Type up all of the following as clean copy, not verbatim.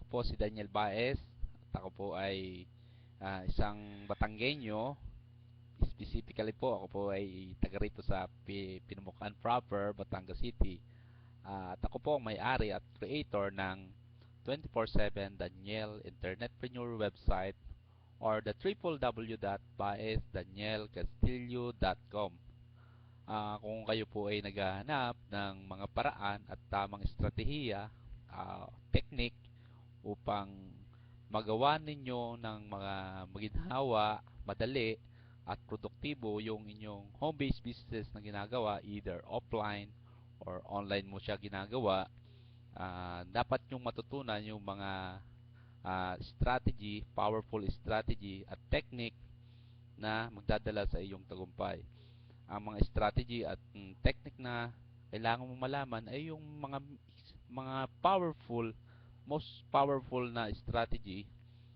po si Daniel Baez at ako po ay isang Batanggenyo. Specifically po, ako po ay taga rito sa Pinumukan proper, Batangas City. At ako po ang may-ari at creator ng 24/7 Daniel Internetpreneur website or the www.baezdanielcastillo.com. Kung kayo po ay naghahanap ng mga paraan at tamang estratehiya, technique upang magawa ninyo ng mga maginhawa, madali at produktibo yung inyong home-based business na ginagawa, either offline or online mo siya ginagawa, dapat yung matutunan yung mga strategy, powerful strategy at technique na magdadala sa iyong tagumpay. Ang mga strategy at technique na kailangan mo malaman ay yung mga most powerful na strategy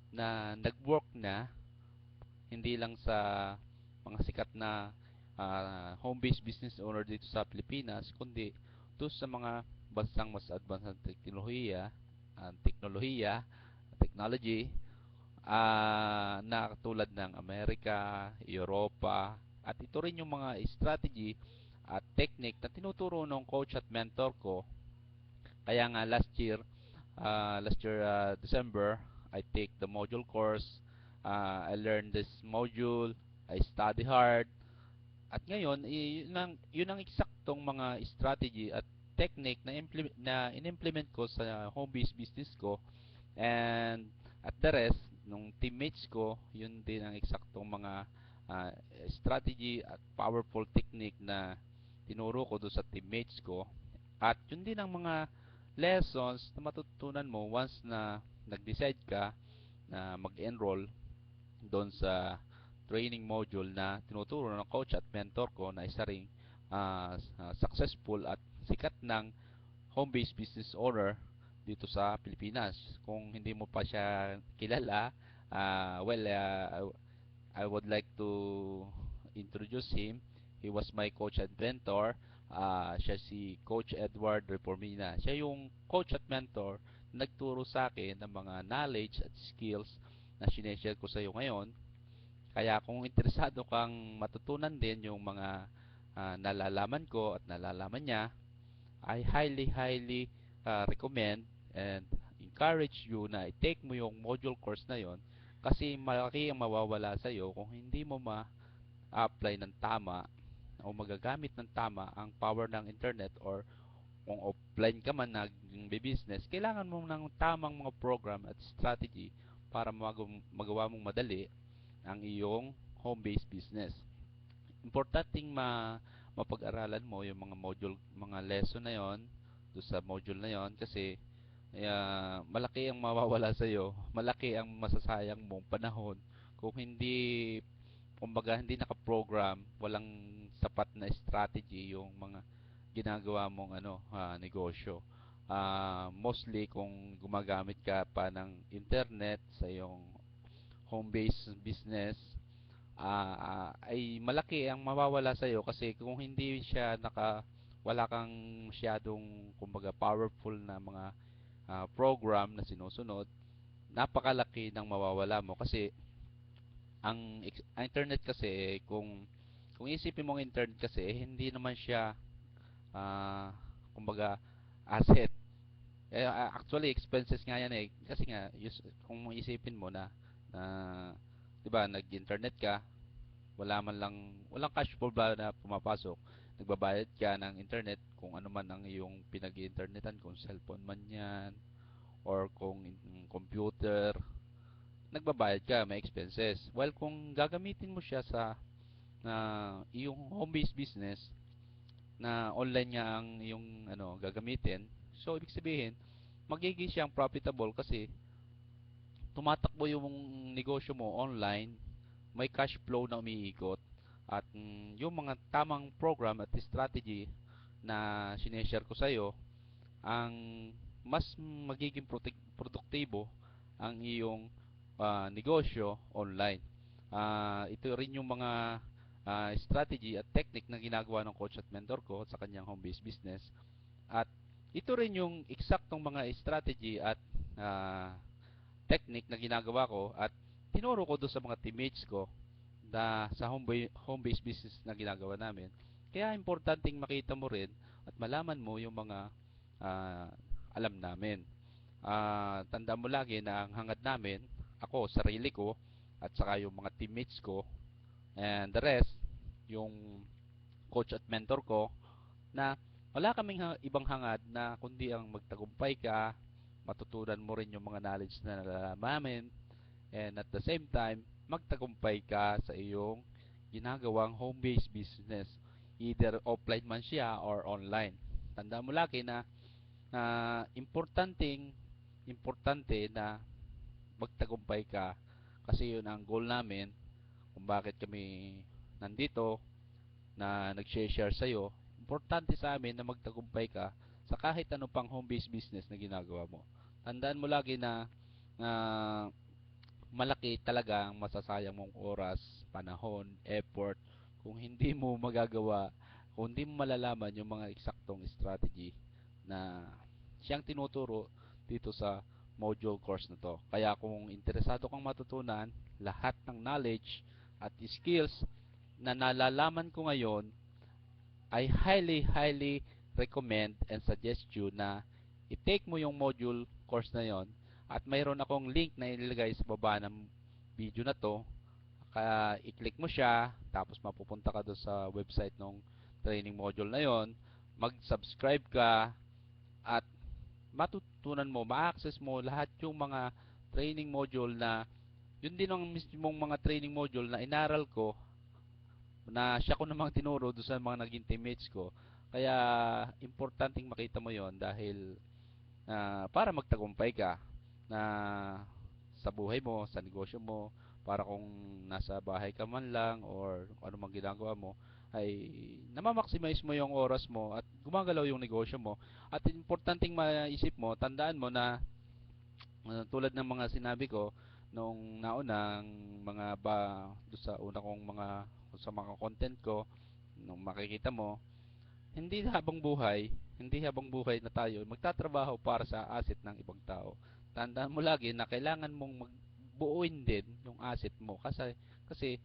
na nag-work na hindi lang sa mga sikat na home-based business owner dito sa Pilipinas, kundi to sa mga bansang mas advanced ng technology, na katulad ng Amerika, Europa, at ito rin yung mga strategy at technique na tinuturo ng coach at mentor ko. Kaya nga last year December, I take the module course. I learned this module, I study hard, at ngayon yun ang eksaktong mga strategy at technique na in-implement ko sa home-based business ko, and at the rest nung teammates ko, yun din ang eksaktong mga uh, strategy at powerful technique na tinuro ko do sa teammates ko, at yun din ang mga lessons na matutunan mo once na nag-decide ka na mag-enroll doon sa training module na tinuturo ng coach at mentor ko na isa ring successful at sikat ng home-based business owner dito sa Pilipinas. Kung hindi mo pa siya kilala, I would like to introduce him. He was my coach and mentor. Siya si Coach Edward Reformina. Siya yung coach at mentor na nagturo sa akin ng mga knowledge at skills na sineshare ko sa iyo ngayon. Kaya kung interesado kang matutunan din yung mga nalalaman ko at nalalaman niya, I highly recommend and encourage you na i-take mo yung module course na yon, kasi malaki ang mawawala sa iyo kung hindi mo ma-apply ng tama o magagamit ng tama ang power ng internet, or kung offline ka man nag-business, kailangan mo ng tamang mga program at strategy para magawa mong madali ang iyong home-based business. Importanteng mapag-aralan mo yung mga module, mga lesson na yon, do sa module na yon, kasi malaki ang mawawala sa iyo, malaki ang masasayang mong panahon kung hindi, kumbaga hindi naka-program, walang sapat na strategy yung mga ginagawa mong negosyo. Mostly kung gumagamit ka pa ng internet sa iyong home-based business, ay malaki ang mawawala sa iyo, kasi kung hindi siya wala kang masyadong kumbaga powerful na mga program na sinusunod, napakalaki ng mawawala mo. Kasi ang internet kasi, kung isipin mo ang internet kasi, hindi naman siya kumbaga asset. Actually expenses nga yan eh, kasi nga kung isipin mo na, na 'di ba, nag-internet ka, walang cash flow ba na pumapasok, nagbabayad ka ng internet kung ano man ang iyong pinag-internetan, kung cellphone man yan or kung computer, nagbabayad ka, may expenses. While kung gagamitin mo siya sa iyong home-based business, na online nga ang iyong gagamitin, so ibig sabihin magiging siyang profitable kasi tumatakbo yung negosyo mo online, may cash flow na umiikot, at yung mga tamang program at strategy na sineshare ko sa iyo, ang mas magiging produktibo ang iyong negosyo online. Ito rin yung mga strategy at technique na ginagawa ng coach at mentor ko sa kanyang home-based business. At ito rin yung eksaktong mga strategy at ah, technique na ginagawa ko at tinuro ko doon sa mga teammates ko na sa home-based business na ginagawa namin. Kaya importanteng makita mo rin at malaman mo yung mga ah, alam namin. Tandaan mo lagi na ang hangad namin, ako, sarili ko, at saka yung mga teammates ko, and the rest, yung coach at mentor ko, na wala kaming ibang hangad na kundi ang magtagumpay ka, matutunan mo rin yung mga knowledge na nalalaman, and at the same time, magtagumpay ka sa iyong ginagawang home-based business. Either offline man siya or online. Tandaan mo lagi na importante na magtagumpay ka kasi yun ang goal namin kung bakit kami nandito na nag-share sa'yo. Importante sa amin na magtagumpay ka sa kahit ano pang home-based business na ginagawa mo. Tandaan mo lagi na uh, malaki talaga ang masasayang mong oras, panahon, effort kung hindi mo magagawa, kung hindi mo malalaman yung mga eksaktong strategy na siyang tinuturo dito sa module course na to. Kaya kung interesado kang matutunan lahat ng knowledge at skills na nalalaman ko ngayon, I highly recommend and suggest you na i-take mo yung module course na yon at mayroon akong link na ilalagay sa baba ng video na to. Kaya i-click mo siya tapos mapupunta ka doon sa website ng training module na yon, mag-subscribe ka at matutunan mo, ma-access mo lahat yung mga training module na yun din ang mismong mga training module na inaral ko na siya ko namang tinuro doon sa mga naging teammates ko. Kaya importanteng makita mo yon dahil para magtagumpay ka na sa buhay mo, sa negosyo mo, para kung nasa bahay ka man lang or ano mang ginagawa mo, ay namamaximize mo yung oras mo at gumagalaw yung negosyo mo. At importanteng maisip mo, tandaan mo na tulad ng mga sinabi ko nung naunang mga do sa una kong mga sa mga content ko, nung makikita mo, hindi habang buhay na tayo magtatrabaho para sa asset ng ibang tao. Tandaan mo lagi na kailangan mong magbuuin din yung asset mo kasi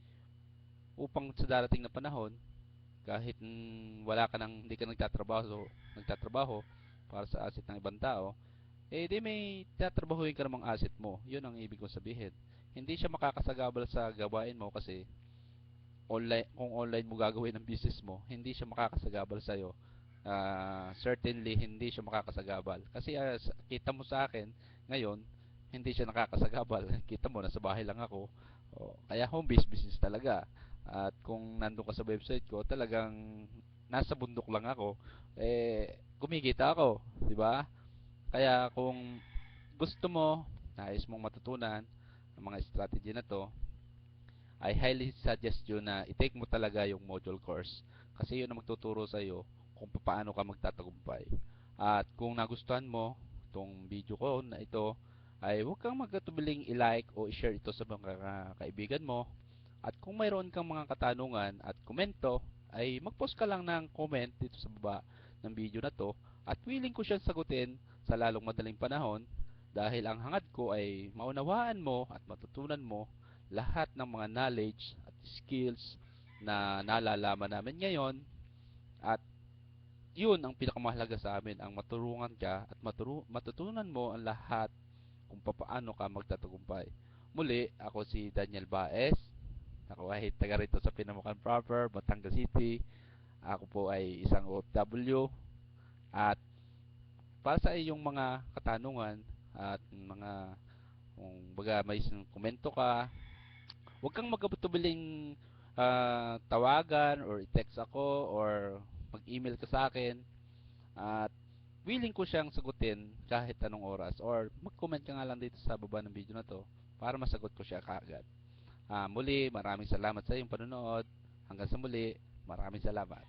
upang sa darating na panahon kahit wala ka nang hindi ka nagtatrabaho para sa asset ng ibang tao, eh di may tatrabahuin ka namang asset mo. Yun ang ibig kong sabihin. Hindi siya makakasagabal sa gawain mo kasi kung online mo gagawin ang business mo, hindi siya makakasagabal sa iyo. Certainly hindi siya makakasagabal. Kasi kita mo sa akin ngayon, hindi siya nakakasagabal. Kita mo nasa bahay lang ako. Kaya home based business talaga. At kung nandun ka sa website ko, talagang nasa bundok lang ako, kumikita ako, 'di ba? Kaya kung gusto mo, nais mong matutunan ang mga strategy na 'to, I highly suggest you na i-take mo talaga yung module course kasi yun ang magtuturo sa iyo kung paano ka magtatagumpay. At kung nagustuhan mo itong video ko na ito, ay huwag kang magkatubiling i-like o i-share ito sa mga kaibigan mo. At kung mayroon kang mga katanungan at komento, ay mag-post ka lang ng comment dito sa baba ng video na to at willing ko siyang sagutin sa lalong madaling panahon dahil ang hangad ko ay maunawaan mo at matutunan mo lahat ng mga knowledge at skills na nalalaman namin ngayon at yun ang pinakamahalaga sa amin ang maturungan ka at matutunan mo ang lahat kung paano ka magtatagumpay. Muli, ako si Daniel Baez. Ako ay taga rito sa Pinamukan Proper, Batangas City. Ako po ay isang OFW at para sa iyong mga katanungan at mga kung baga may komento ka, huwag kang magkatubiling tawagan or i-text ako or mag-email ka sa akin at willing ko siyang sagutin kahit anong oras or mag-comment ka nga lang dito sa baba ng video na to para masagot ko siya kaagad. Muli, maraming salamat sa iyong panonood. Hanggang sa muli, maraming salamat.